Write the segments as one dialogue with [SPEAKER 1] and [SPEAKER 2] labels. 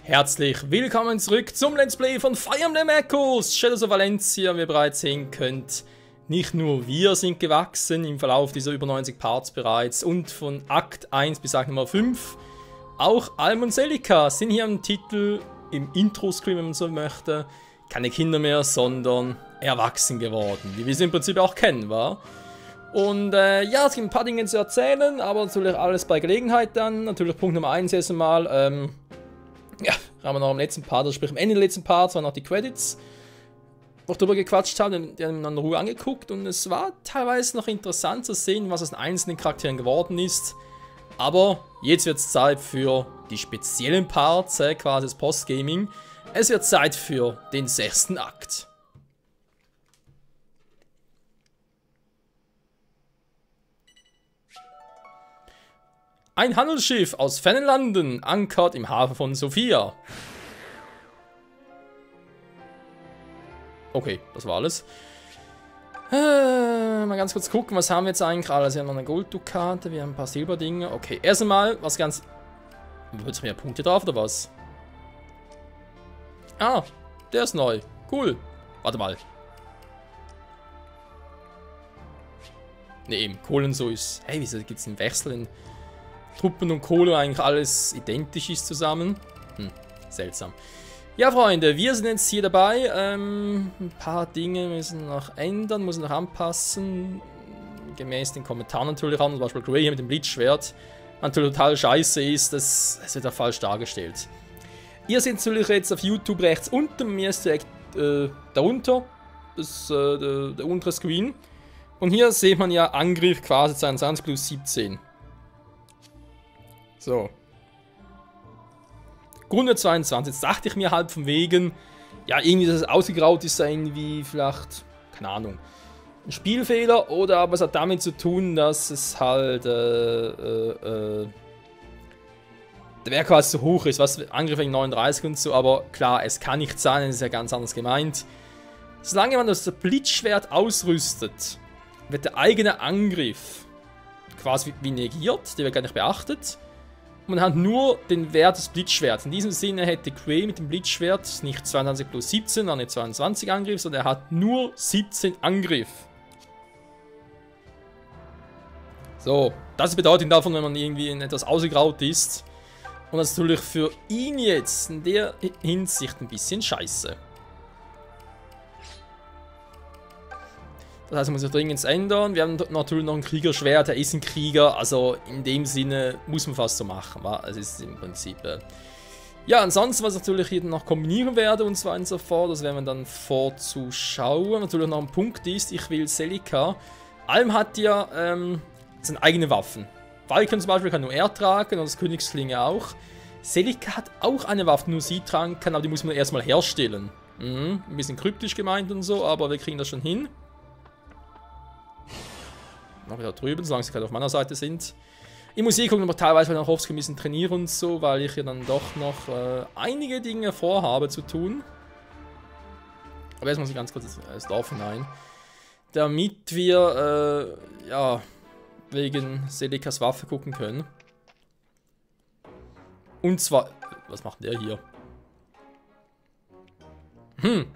[SPEAKER 1] Herzlich willkommen zurück zum Let's Play von Fire Emblem Echoes Shadows of Valencia. Wie ihr bereits sehen könnt, nicht nur wir sind gewachsen im Verlauf dieser über 90 Parts bereits und von Akt 1 bis Akt Nummer 5. Auch Alm und Celica sind hier im Titel, im Intro-Screen, wenn man so möchte, keine Kinder mehr, sondern erwachsen geworden, wie wir sie im Prinzip auch kennen, wa? Und ja, es gibt ein paar Dinge zu erzählen, aber natürlich alles bei Gelegenheit dann. Natürlich Punkt Nummer 1 erst einmal, ja, haben wir noch im letzten Part, sprich am Ende des letzten Parts waren noch die Credits, wo ich drüber gequatscht habe, die haben in Ruhe angeguckt und es war teilweise noch interessant zu sehen, was aus den einzelnen Charakteren geworden ist. Aber jetzt wird es Zeit für die speziellen Parts, quasi das Postgaming. Es wird Zeit für den 6. Akt. Ein Handelsschiff aus fernen Landen ankert im Hafen von Sofia. Okay, das war alles. Mal ganz kurz gucken, was haben wir jetzt eigentlich alles? Wir haben noch eine Golddukate, wir haben ein paar Silberdinge. Okay, erst einmal, was ganz... Wird es mehr Punkte drauf oder was? Ah, der ist neu. Cool. Warte mal. Ne, eben, Kohle und so ist... Hey, wieso gibt es einen Wechsel in... Truppen und Kohle eigentlich alles identisch ist zusammen. Seltsam. Ja, Freunde, wir sind jetzt hier dabei. Ein paar Dinge müssen noch ändern, müssen noch anpassen. Gemäß den Kommentaren natürlich an. Zum Beispiel Grey hier mit dem Blitzschwert. Natürlich total scheiße ist, das wird auch falsch dargestellt. Ihr seht natürlich jetzt auf YouTube rechts unten. Mir ist direkt darunter. Das der untere Screen. Und hier sieht man ja Angriff quasi 22 plus 17. So. Grunde 22. Jetzt dachte ich mir halt von wegen, ja, irgendwie, dass es ausgegraut ist, irgendwie vielleicht, keine Ahnung, ein Spielfehler oder aber es hat damit zu tun, dass es halt, der Wert quasi so hoch ist, was Angriff wegen 39 und so, aber klar, es kann nicht sein, es ist ja ganz anders gemeint. Solange man das Blitzschwert ausrüstet, wird der eigene Angriff quasi wie negiert, der wird gar nicht beachtet. Man hat nur den Wert des Blitzschwerts. In diesem Sinne hätte Grey mit dem Blitzschwert nicht 22 plus 17, sondern nicht 22 Angriff, sondern er hat nur 17 Angriff. So, das bedeutet davon, wenn man irgendwie in etwas ausgegraut ist. Und das ist natürlich für ihn jetzt in der Hinsicht ein bisschen scheiße. Das heißt, man muss sich dringend ändern. Wir haben natürlich noch ein Kriegerschwert, er ist ein Krieger, also in dem Sinne muss man fast so machen. Es ist im Prinzip... Ja, ansonsten, was ich natürlich hier noch kombinieren werde und so weiter und so fort, das werden wir dann vorzuschauen. Natürlich noch ein Punkt ist, ich will Celica. Alm hat ja seine eigenen Waffen. Falcon zum Beispiel kann nur er tragen und das Königsklinge auch. Celica hat auch eine Waffe, nur sie tragen kann, aber die muss man erstmal herstellen. Ein bisschen kryptisch gemeint und so, aber wir kriegen das schon hin. Noch wieder drüben, solange sie gerade auf meiner Seite sind. Ich muss hier gucken, aber teilweise noch oft ein bisschen trainieren und so, weil ich hier dann doch noch einige Dinge vorhabe zu tun. Aber jetzt muss ich ganz kurz ins Dorf hinein. Damit wir, ja, wegen Celicas Waffe gucken können. Und zwar... Was macht der hier? Stimmt,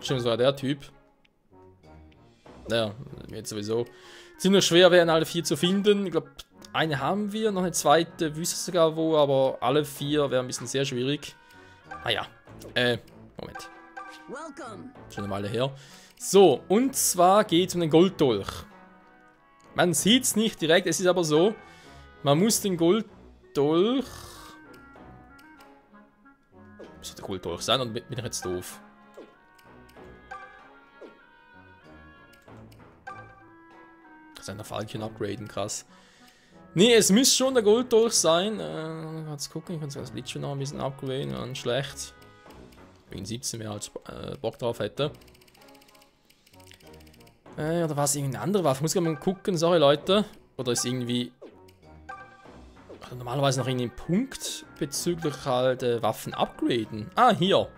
[SPEAKER 1] das war der Typ. Naja, jetzt sowieso ziemlich schwer wären alle 4 zu finden. Ich glaube, eine haben wir, noch eine zweite, wüsste sogar wo, aber alle 4 wären ein bisschen sehr schwierig. Naja, Moment. Schon eine Weile her. So, und zwar geht es um den Golddolch. Man sieht es nicht direkt, es ist aber so, man muss den Golddolch... Muss der Golddolch sein, und bin ich jetzt doof? Seiner Falcon upgraden, krass. Nee, es müsste schon der Golddolch sein. Kannst gucken, ich kann das Blitz schon noch ein bisschen upgraden, dann schlecht. Wegen 17 mehr als Bock drauf hätte. Oder war es irgendeine andere Waffe? Muss ich mal gucken, sorry Leute. Oder ist irgendwie... Also normalerweise noch irgendwie ein Punkt bezüglich halt Waffen upgraden. Ah, hier.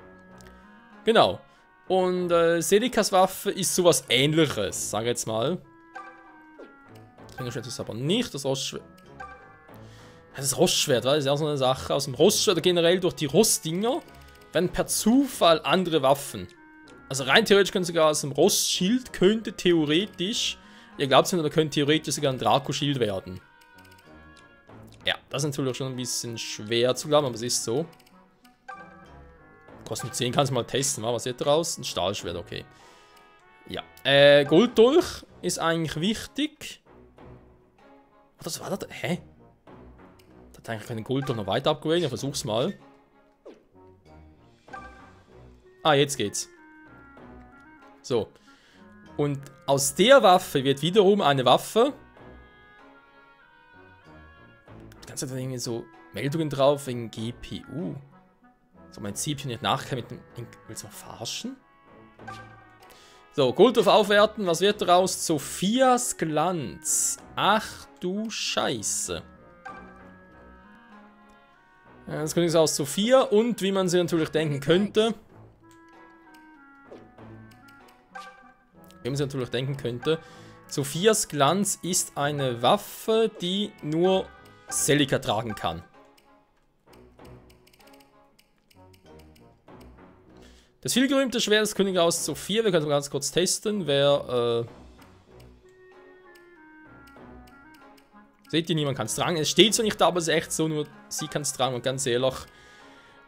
[SPEAKER 1] Genau. Und Celicas Waffe ist sowas Ähnliches, sage ich jetzt mal. Das ist aber nicht das Rostschwert. Das Rostschwert, das ist ja auch so eine Sache. Aus dem Rostschwert oder generell durch die Rostdinger werden per Zufall andere Waffen. Also rein theoretisch können sogar aus dem Rostschild könnte theoretisch, ihr glaubt es nicht, oder könnte theoretisch sogar ein Draco-Schild werden. Ja, das ist natürlich schon ein bisschen schwer zu glauben, aber es ist so. Kostet 10, kannst du mal testen, was wird daraus? Ein Stahlschwert, okay. Ja, Golddolch ist eigentlich wichtig. Was war das? Hä? Da hat eigentlich keinen Golddolch noch weiter upgraden, ich versuch's mal. Ah, jetzt geht's. So. Und aus der Waffe wird wiederum eine Waffe. Die ganze Zeit irgendwie so Meldungen drauf wegen GPU. So, mein CPU nicht nachher mit dem. Willst du mal verarschen? So, Gold aufwerten. Was wird daraus? Sophias Glanz. Ach du Scheiße. Ja, das könnte aus Sophia und wie man sich natürlich denken könnte. Wie man sich natürlich denken könnte. Sophias Glanz ist eine Waffe, die nur Celica tragen kann. Das vielgerühmte Schwert des Königs aus Sophia, wir können es mal ganz kurz testen, seht ihr, niemand kann es tragen. Es steht so nicht da, aber es ist echt so, nur sie kann es tragen und ganz ehrlich,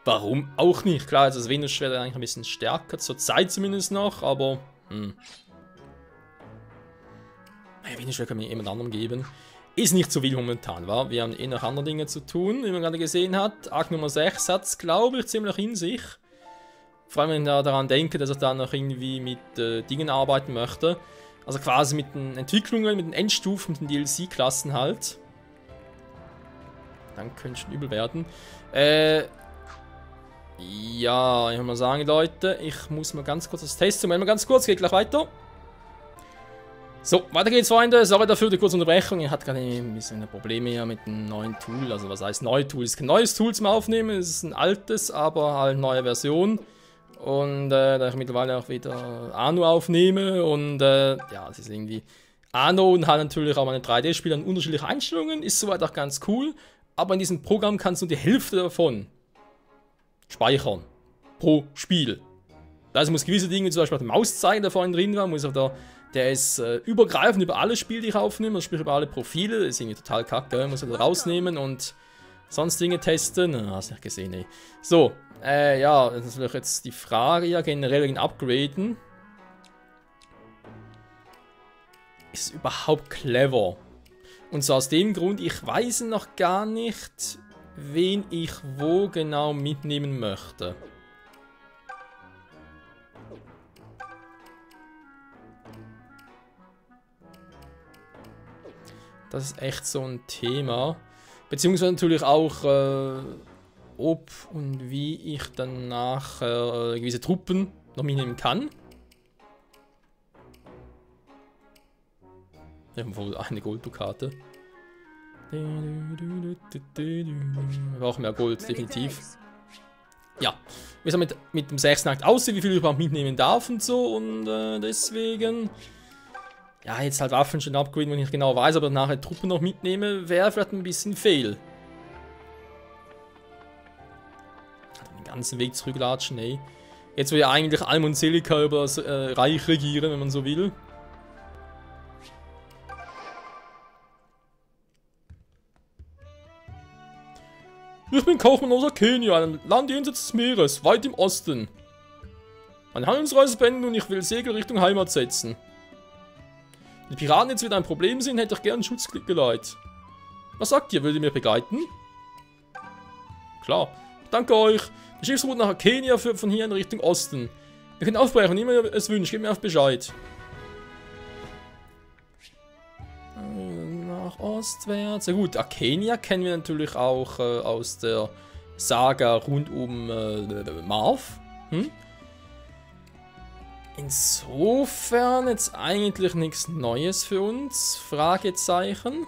[SPEAKER 1] warum auch nicht? Klar, also das Venus-Schwert ist eigentlich ein bisschen stärker, zur Zeit zumindest noch, aber naja, Venus-Schwert kann man jemand anderem geben. Ist nicht so wild momentan, wa? Wir haben eh noch andere Dinge zu tun, wie man gerade gesehen hat. Arc Nummer 6 hat es, glaube ich, ziemlich in sich. Vor allem, wenn ich daran denke, dass ich da noch irgendwie mit Dingen arbeiten möchte. Also quasi mit den Entwicklungen, mit den Endstufen, mit den DLC-Klassen halt. Dann könnte es schon übel werden. Ja, ich will mal sagen, Leute, ich muss mal ganz kurz das testen. Mal ganz kurz, geht gleich weiter. So, weiter geht's, Freunde. Sorry dafür die kurze Unterbrechung. Ich hatte gerade ein bisschen Probleme hier mit einem neuen Tool. Also, was heißt neue Tool? Es ist kein neues Tool zum Aufnehmen, es ist ein altes, aber halt eine neue Version. Und da ich mittlerweile auch wieder Anno aufnehme und ja, es ist irgendwie Anno und halt natürlich auch meine 3D-Spiele an unterschiedliche Einstellungen, ist soweit auch ganz cool. Aber in diesem Programm kannst du die Hälfte davon speichern. Pro Spiel. Also muss gewisse Dinge, zum Beispiel auch der Mauszeiger, der vorhin drin war, muss auch der ist übergreifend über alle Spiele, die ich aufnehme, also sprich über alle Profile, das ist irgendwie total kacke, muss er rausnehmen und sonst Dinge testen. Na, hast nicht gesehen, ey. So, ja, das ist natürlich jetzt die Frage, ja, generell wegen Upgraden. Ist es überhaupt clever? Und so aus dem Grund, ich weiß noch gar nicht, wen ich wo genau mitnehmen möchte. Das ist echt so ein Thema. Beziehungsweise natürlich auch, ob und wie ich danach gewisse Truppen noch mitnehmen kann. Wir haben wohl eine Golddukate. Wir brauchen mehr Gold, definitiv. Ja, wie es mit dem 6. Akt aussieht, wie viel ich überhaupt mitnehmen darf und so. Und deswegen... Ja, jetzt halt Waffen schon upgraden, wenn ich nicht genau weiß, aber nachher Truppen noch mitnehme, wäre vielleicht ein bisschen fehl. Den ganzen Weg zurücklatschen, ey. Jetzt will ja eigentlich Alm und Celica über das Reich regieren, wenn man so will. Ich bin Kaufmann aus Arkenia, einem Land jenseits des Meeres, weit im Osten. Meine Handelsreise beenden und ich will Segel Richtung Heimat setzen. Wenn die Piraten jetzt wieder ein Problem sind, hätte ich gern Schutzgeleit. Was sagt ihr? Würdet ihr mir begleiten? Klar. Danke euch. Die Schiffsroute nach Arkenia führt von hier in Richtung Osten. Ihr könnt aufbrechen, wie ihr es wünscht. Gebt mir auf Bescheid. Nach ostwärts. Ja gut, Arkenia kennen wir natürlich auch aus der Saga rund um Marv. Insofern jetzt eigentlich nichts Neues für uns, Fragezeichen.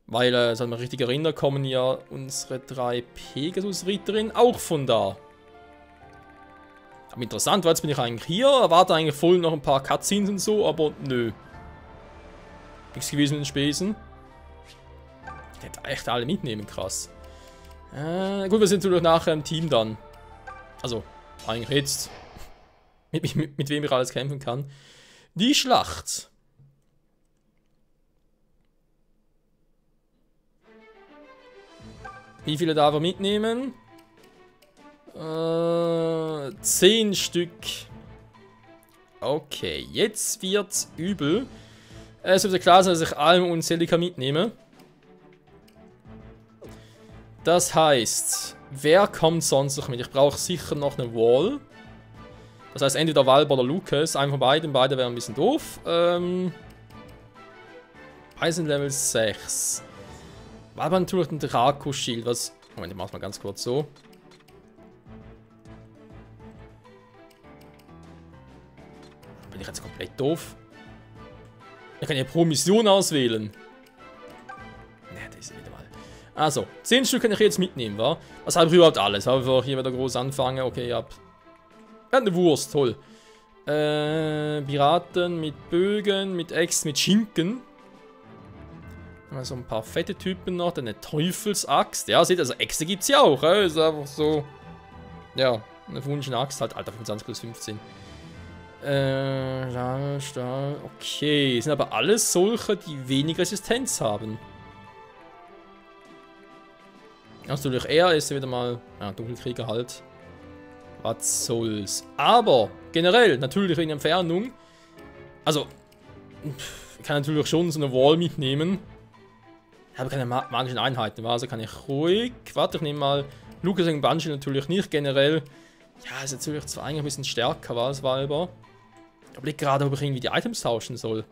[SPEAKER 1] Weil, soll man richtig erinnern, kommen ja unsere 3 Pegasus-Ritterinnen auch von da. Aber interessant, weil jetzt bin ich eigentlich hier, erwarte eigentlich voll noch ein paar Cutscenes und so, aber nö. Nichts gewesen mit den Spesen. Ich hätte echt alle mitnehmen, krass. Gut, wir sind natürlich nachher im Team dann. Also, eigentlich jetzt. Mit wem ich alles kämpfen kann. Die Schlacht. Wie viele darf er mitnehmen? 10 Stück. Okay, jetzt wird's übel. Es wird klar sein, dass ich Alm und Celica mitnehme. Das heißt, wer kommt sonst noch mit? Ich brauche sicher noch eine Wall. Das heißt, entweder Valber oder Lucas. Einer von beiden. Beide wären ein bisschen doof. Beide sind Level 6. Valber natürlich ein Draco-Schild. Was. Moment, ich mach's mal ganz kurz so. Bin ich jetzt komplett doof? Ich kann ja pro Mission auswählen. Ne, das ist wieder mal. Also, 10 Stück kann ich jetzt mitnehmen, wa? Was habe ich überhaupt alles? Habe ich einfach hier wieder groß anfangen? Okay, ich hab. Ja, eine Wurst, toll. Piraten mit Bögen, mit Äxten, mit Schinken. Also ein paar fette Typen noch. Dann eine Teufelsaxt. Ja, seht ihr, also Äxte gibt's ja auch. Ist einfach so. Ja, eine wunschige Axt halt. Alter, 25 plus 15. Stahl. Okay, sind aber alles solche, die wenig Resistenz haben. Also natürlich er ist ja wieder mal. Ja, Dunkelkrieger halt. Was soll's. Aber generell, natürlich in Entfernung. Also, ich kann natürlich schon so eine Wall mitnehmen. Ich habe keine magischen Einheiten, also kann ich ruhig. Warte, ich nehme mal Lucas und Banshee natürlich nicht. Generell, ja, ist natürlich zwar eigentlich ein bisschen stärker war als Valber. Ich überlege gerade, ob ich irgendwie die Items tauschen soll.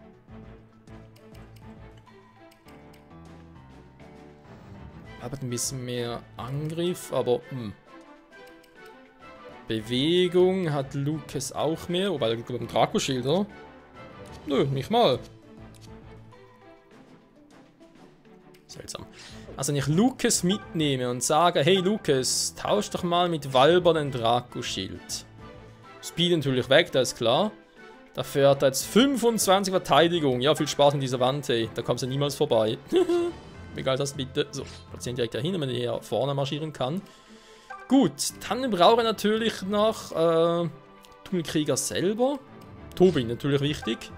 [SPEAKER 1] Hat ein bisschen mehr Angriff, aber Bewegung hat Lucas auch mehr. Wobei, er hat ein Draco-Schild, oder? Nö, nicht mal. Seltsam. Also, wenn ich Lucas mitnehme und sage, hey Lucas, tausch doch mal mit Valber den Draco-Schild. Speed natürlich weg, das ist klar. Dafür hat er jetzt 25 Verteidigung. Ja, viel Spaß in dieser Wand, ey. Da kommst du niemals vorbei. Egal das bitte. So, platzieren direkt dahin, damit er hier vorne marschieren kann. Gut, dann brauche ich natürlich noch Tunnelkrieger selber. Tobin natürlich wichtig.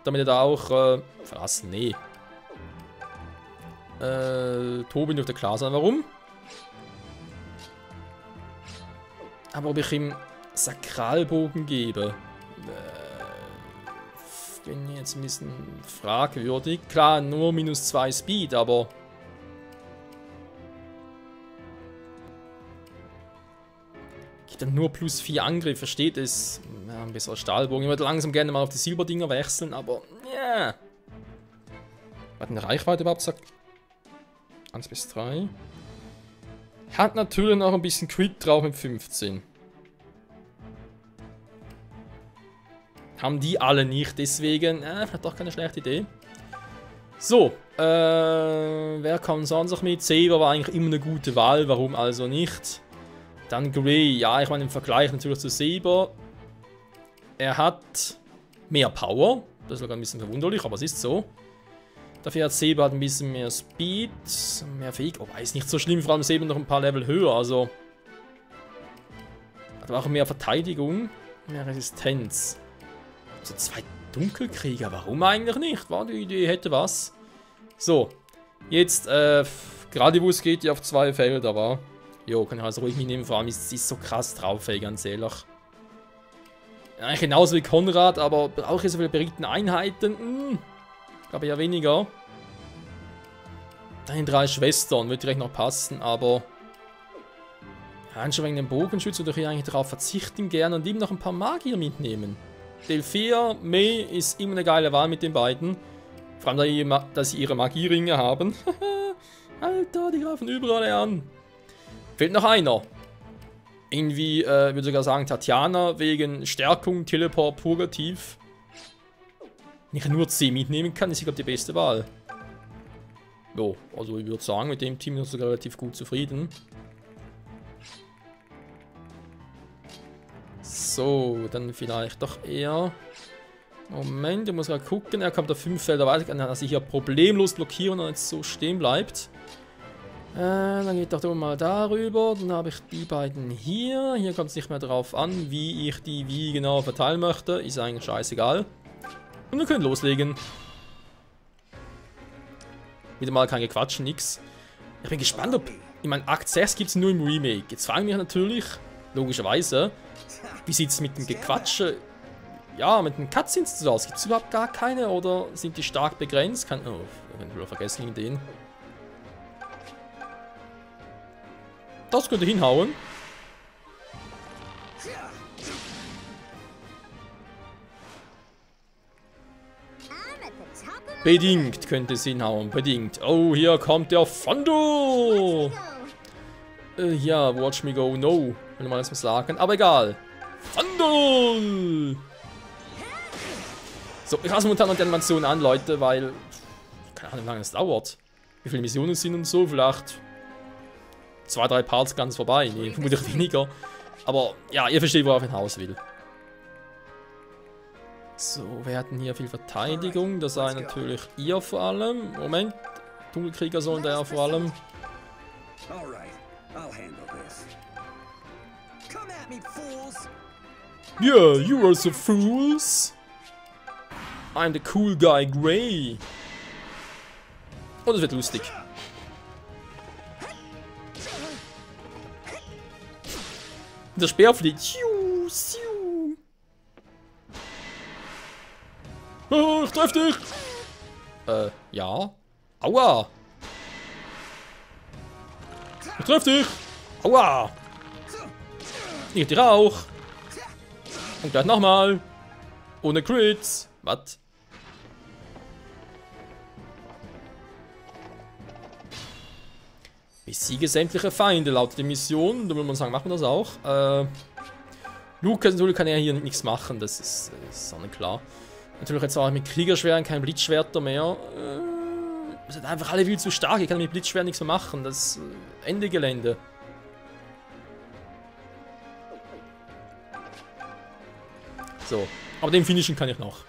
[SPEAKER 1] Damit er da auch verlassen, nee. Tobin dürfte klar sein, warum. Aber ob ich ihm Sakralbogen gebe, bin ich jetzt ein bisschen fragwürdig. Klar, nur minus 2 Speed, aber gibt dann nur plus 4 Angriff, versteht es? Ja, ein besserer Stahlbogen. Ich würde langsam gerne mal auf die Silberdinger wechseln, aber ja. Yeah. Was eine Reichweite überhaupt sagt? 1 bis 3. Hat natürlich noch ein bisschen Crit drauf mit 15. Haben die alle nicht, deswegen, vielleicht doch keine schlechte Idee. So, wer kommt sonst noch mit? Saber war eigentlich immer eine gute Wahl, warum also nicht? Dann Grey, ja, ich meine im Vergleich natürlich zu Saber. Er hat mehr Power, das ist sogar ein bisschen verwunderlich, aber es ist so. Dafür hat Saber ein bisschen mehr Speed, mehr Fähig, oh, ist nicht so schlimm, vor allem Saber noch ein paar Level höher, also. Hat auch mehr Verteidigung, mehr Resistenz. So 2 Dunkelkrieger, warum eigentlich nicht? War die Idee, hätte was. So, jetzt, gerade wo es geht, die auf 2 Felder war. Jo, kann ich also ruhig mitnehmen, vor allem ist sie so krass drauf, ey, ganz ehrlich. Eigentlich genauso wie Konrad, aber auch hier so viele berichten Einheiten, glaube ja weniger. Dann 3 Schwestern, wird direkt noch passen, aber ja, schon wegen dem Bogenschütz würde ich hier eigentlich darauf verzichten gerne und ihm noch ein paar Magier mitnehmen. Delphia, May ist immer eine geile Wahl mit den beiden. Vor allem, dass sie ihre Magieringe haben. Alter, die greifen überall an. Fehlt noch einer. Irgendwie, würde ich sogar sagen, Tatjana wegen Stärkung, Teleport, Purgativ. Wenn ich nur C mitnehmen kann, ist sie, glaube ich, die beste Wahl. Jo, also ich würde sagen, mit dem Team bin ich sogar relativ gut zufrieden. So, dann vielleicht doch eher Moment, ich muss mal gucken. Er kommt auf 5 Felder weiter. Kann er sich hier problemlos blockieren und jetzt so stehen bleibt. Dann geht doch da mal darüber. Dann habe ich die beiden hier. Hier kommt es nicht mehr drauf an, wie ich die wie genau verteilen möchte. Ist eigentlich scheißegal. Und wir können loslegen. Wieder mal kein Gequatschen, nix. Ich bin gespannt, ob... Ich meine, Akt 6 gibt es nur im Remake. Jetzt fragen wir natürlich, logischerweise, wie sieht es mit dem Gequatsche... Ja, mit den Cutscenes so aus. Gibt es überhaupt gar keine oder sind die stark begrenzt? Oh, eventuell vergessen den. Das könnte hinhauen. Bedingt könnte es hinhauen, bedingt. Oh, hier kommt der Fondo. Ja, watch me go, no. Will man das mal sagen, aber egal. Fondo. So, ich lasse momentan noch die Animation an, Leute, weil... Keine Ahnung, wie lange es dauert. Wie viele Missionen es sind und so, vielleicht... 2, 3 Parts ganz vorbei. Nee, vermutlich weniger. Aber, ja, ihr versteht, worauf ich hinaus will. So, wir hatten hier viel Verteidigung. Das sei natürlich ihr vor allem. Moment. Dunkelkrieger so und der vor allem. Yeah, you are so fools. I'm the cool guy Grey. Und es wird lustig. Der Speer fliegt. Oh, ich treff dich. Ja. Aua. Ich treff dich. Aua. Ich dir auch. Und gleich nochmal. Ohne Crits. Was? Besiege sämtliche Feinde laut der Mission. Da will man sagen, machen wir das auch. Lukas kann ja hier nichts machen, das ist auch nicht klar. Natürlich jetzt auch mit Kriegerschweren kein Blitzschwerter mehr. Sind einfach alle viel zu stark. Ich kann mit Blitzschweren nichts mehr machen. Das ist Ende Gelände. So, aber den finishen kann ich noch.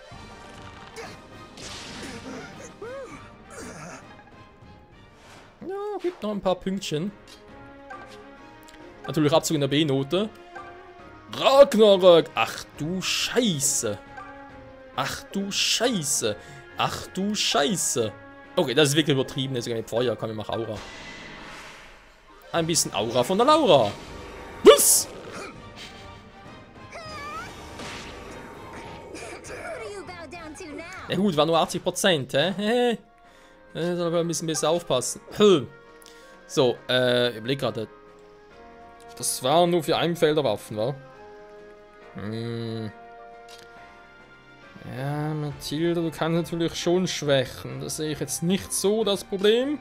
[SPEAKER 1] Ja, gibt noch ein paar Pünktchen. Natürlich Abzug in der B-Note. Ragnarök! Ach du Scheiße! Ach du Scheiße! Ach du Scheiße! Okay, das ist wirklich übertrieben. Jetzt sogar mit Feuer. Komm, ich mach Aura. Ein bisschen Aura von der Laura. Was? Ja gut, war nur 80%, hä? Soll aber ein bisschen besser aufpassen. So, ich überleg gerade. Das waren nur für Einfelderwaffen, wa? Ja, Mathilda, du kannst natürlich schon schwächen. Das sehe ich jetzt nicht so, das Problem.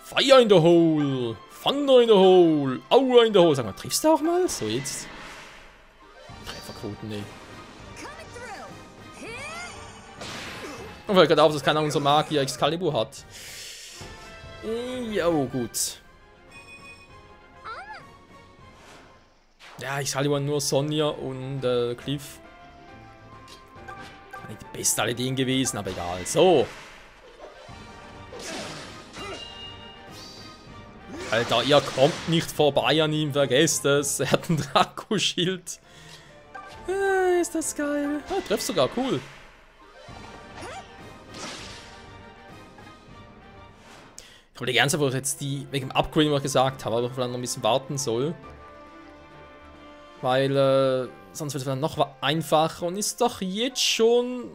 [SPEAKER 1] Fire in the hole! Thunder in the hole! Aua in the hole! Sag mal, triffst du auch mal? So, jetzt. Trefferquoten, nee. Und fällt gerade auf, dass keiner unserer Magier Excalibur hat. Jo, gut. Ja, Excalibur nur Sonja und Cliff. Nicht die beste aller Ideen gewesen, aber egal. So. Alter, ihr kommt nicht vorbei an ihm, vergesst es. Er hat ein Draco-Schild. Ist das geil. Ah, treffst sogar, cool. Ich wollte ganz einfach jetzt die, wegen dem Upgrade, was ich gesagt habe, aber vielleicht noch ein bisschen warten soll. Weil, sonst wird es dann noch einfacher und ist doch jetzt schon,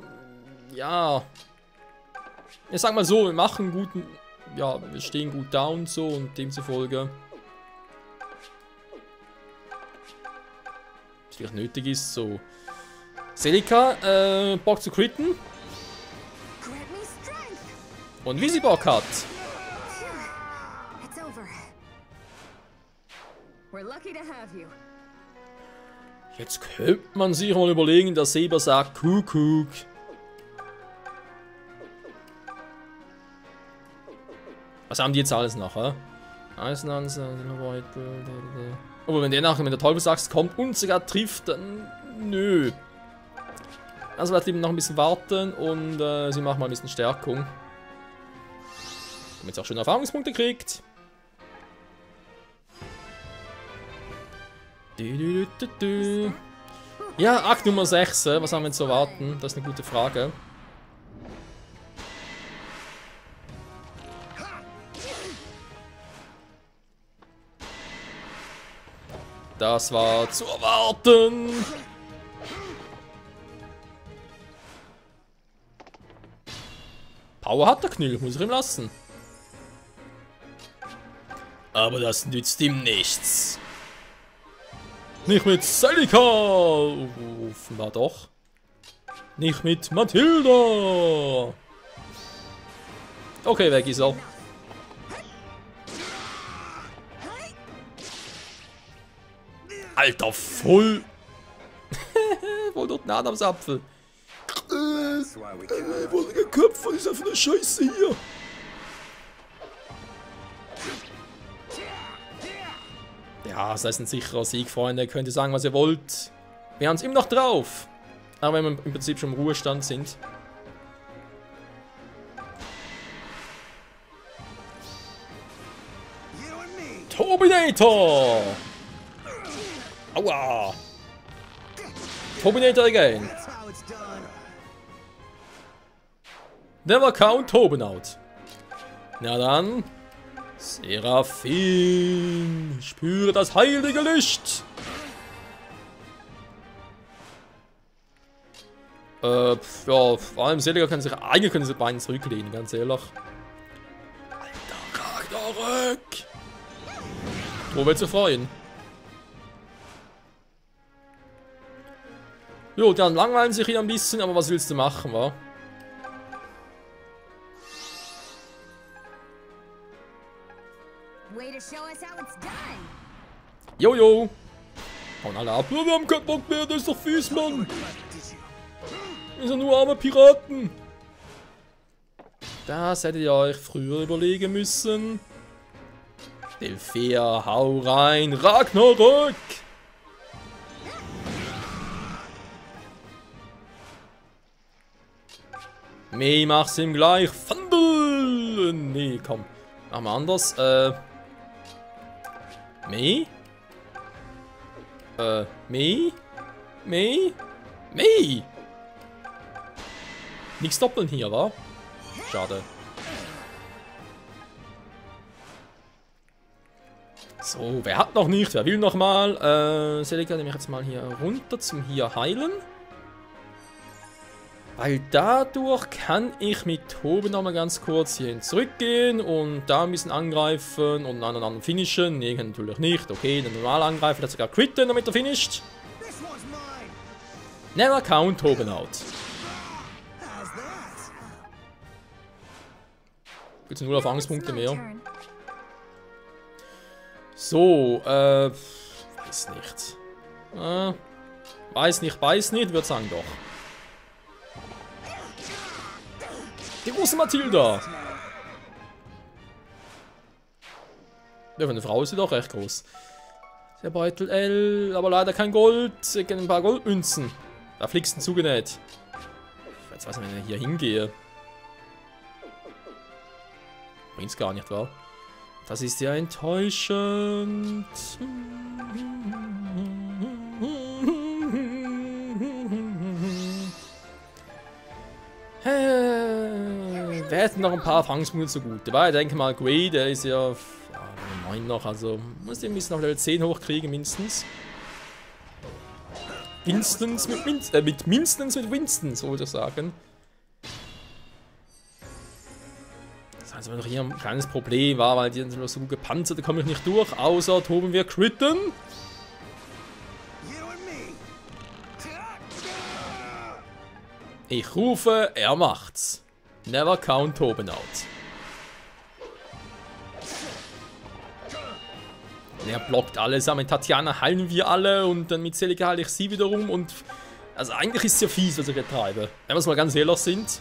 [SPEAKER 1] ja. Ich sag mal so, wir machen guten, ja, wir stehen gut da und so und demzufolge. Was vielleicht nötig ist, so. Celica, Bock zu critten. Und wie sie Bock hat. Jetzt könnte man sich mal überlegen, der Saber sagt Kuckuck. Was haben die jetzt alles noch, hä? Aber wenn der nachher mit der Teufelsachs kommt und sogar trifft, dann nö. Also werde ich lieber noch ein bisschen warten und sie machen mal ein bisschen Stärkung. Damit sie auch schön Erfahrungspunkte kriegt. Ja, Akt Nummer 6. Was haben wir jetzt zu erwarten? Das ist eine gute Frage. Das war zu erwarten. Power hat der Knüll, muss ich ihm lassen. Aber das nützt ihm nichts. Nicht mit Celica! Offenbar doch. Nicht mit Matilda! Okay, weg ist er. Alter, voll! Voll dort ein Adamsapfel. Wolliger Kopf, was ist das für eine Scheiße hier? Ja, das ist ein sicherer Sieg, Freunde. Könnt ihr sagen, was ihr wollt. Wir haben es immer noch drauf. Aber wenn wir im Prinzip schon im Ruhestand sind. Tobinator! Aua! Tobinator again. Never count Tobin out. Na dann. Seraphim. Spüre das heilige Licht. Ja, vor allem Celica können sich eigentlich diese Beine zurücklehnen, ganz ehrlich. Alter Ragnarök! Wo willst du freuen? Jo, dann langweilen sich hier ein bisschen, aber was willst du machen, wa? Jojo! Hauen alle ab. Wir haben keinen Bock mehr, das ist doch fies, Mann! Wir sind nur arme Piraten! Das hättet ihr euch früher überlegen müssen. Delphia, hau rein! Ragnarök! Mei, mach's ihm gleich! Fandel! Nee, komm. Machen wir anders. Mei? Mei? Mei? Mei? Nichts doppeln hier, wa? Schade. So, wer hat noch nicht? Wer will noch mal? Celica nehme ich jetzt mal hier runter zum hier heilen. Weil dadurch kann ich mit Tobin noch mal ganz kurz hierhin zurückgehen und da ein bisschen angreifen und einen anderen finishen. Nee, kann natürlich nicht. Okay, den normal angreifen, hat sogar critten, damit er finisht. Never count Tobin out. Jetzt 0 Erfahrungspunkte mehr. So, weiß nicht. Weiß nicht, würde sagen doch. Die große Matilda! Ja, für eine Frau ist sie doch recht groß. Der Beutel L, aber leider kein Gold. Ich kenne ein paar Goldmünzen. Da fliegst du zugenäht. Jetzt weiß ich nicht, wenn ich hier hingehe. Bringt's gar nicht, wa? Das ist ja enttäuschend. Wer hätte noch ein paar Erfahrungspunkte zugute? Weil ich denke mal, Gray, der ist ja 9 noch, also muss den ein bisschen auf Level 10 hochkriegen, mindestens. Mindestens mit Winston, so würde ich sagen. Das heißt, wenn noch hier ein kleines Problem war, weil die sind so gut gepanzert, da komme ich nicht durch, außer Toben wir critten. Ich rufe, er macht's. Never count Tobin out. Er blockt alles, aber mit Tatjana heilen wir alle und dann mit Celica heile ich sie wiederum und... Also eigentlich ist es ja fies, was ich hier treibe. Wenn wir es mal ganz ehrlich sind.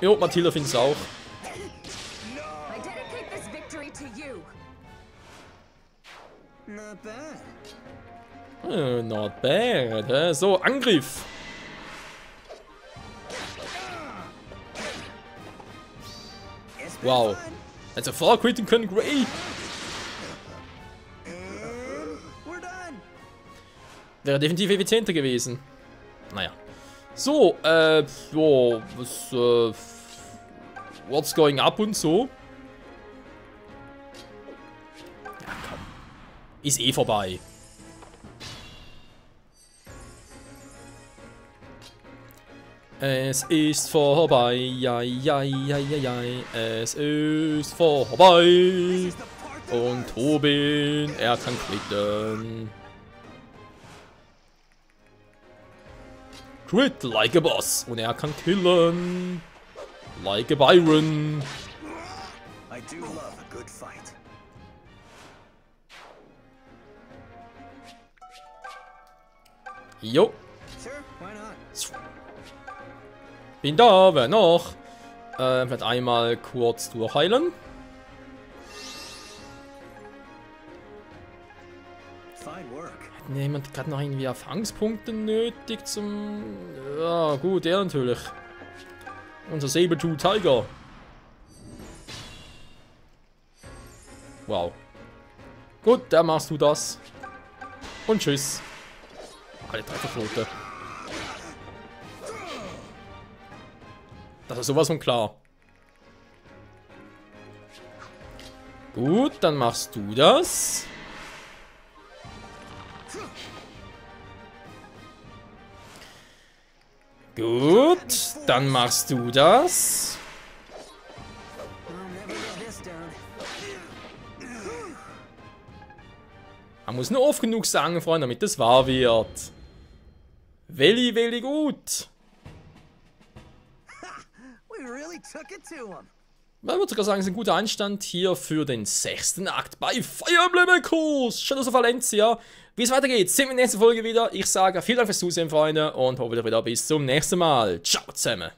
[SPEAKER 1] Jo, Matilda findet es auch.
[SPEAKER 2] Not bad.
[SPEAKER 1] Not bad. Hä? So, Angriff.
[SPEAKER 2] It's been
[SPEAKER 1] Wow.
[SPEAKER 2] fun.
[SPEAKER 1] Also voll quitten können, Gray.
[SPEAKER 2] And we're done.
[SPEAKER 1] Wäre definitiv effizienter gewesen. Naja. So, jo, was, what's going up und so. Ja, komm. Ist eh vorbei. Es ist vorbei, ja, ja, ja, ja, ja. Es ist vorbei.
[SPEAKER 2] This is the part that
[SPEAKER 1] Und Tobin, er kann quitten. Quit like a boss. Und er kann killen. Like a Byron.
[SPEAKER 2] I do love a good fight.
[SPEAKER 1] Jo.
[SPEAKER 2] Sure, why not?
[SPEAKER 1] Bin da, wer noch? Wird einmal kurz durchheilen.
[SPEAKER 2] Fine work.
[SPEAKER 1] Hat jemand gerade noch irgendwie Erfahrungspunkte nötig zum... Ja, gut, er natürlich. Unser Sabertooth Tiger. Wow. Gut, dann machst du das. Und tschüss. Alle drei Verflote. Das ist sowas von klar. Gut, dann machst du das. Gut, dann machst du das.
[SPEAKER 2] I'll never let this down.
[SPEAKER 1] Man muss nur oft genug sagen, Freunde, damit das wahr wird. Welli gut.
[SPEAKER 2] We really took it to him.
[SPEAKER 1] Man würde sogar sagen, es ist ein guter Einstand hier für den 6. Akt bei Fire Emblem Echoes. Shadows of Valencia. Wie es weitergeht, sehen wir in der nächsten Folge wieder. Ich sage vielen Dank fürs Zusehen, Freunde, und hoffe wieder bis zum nächsten Mal. Ciao zusammen.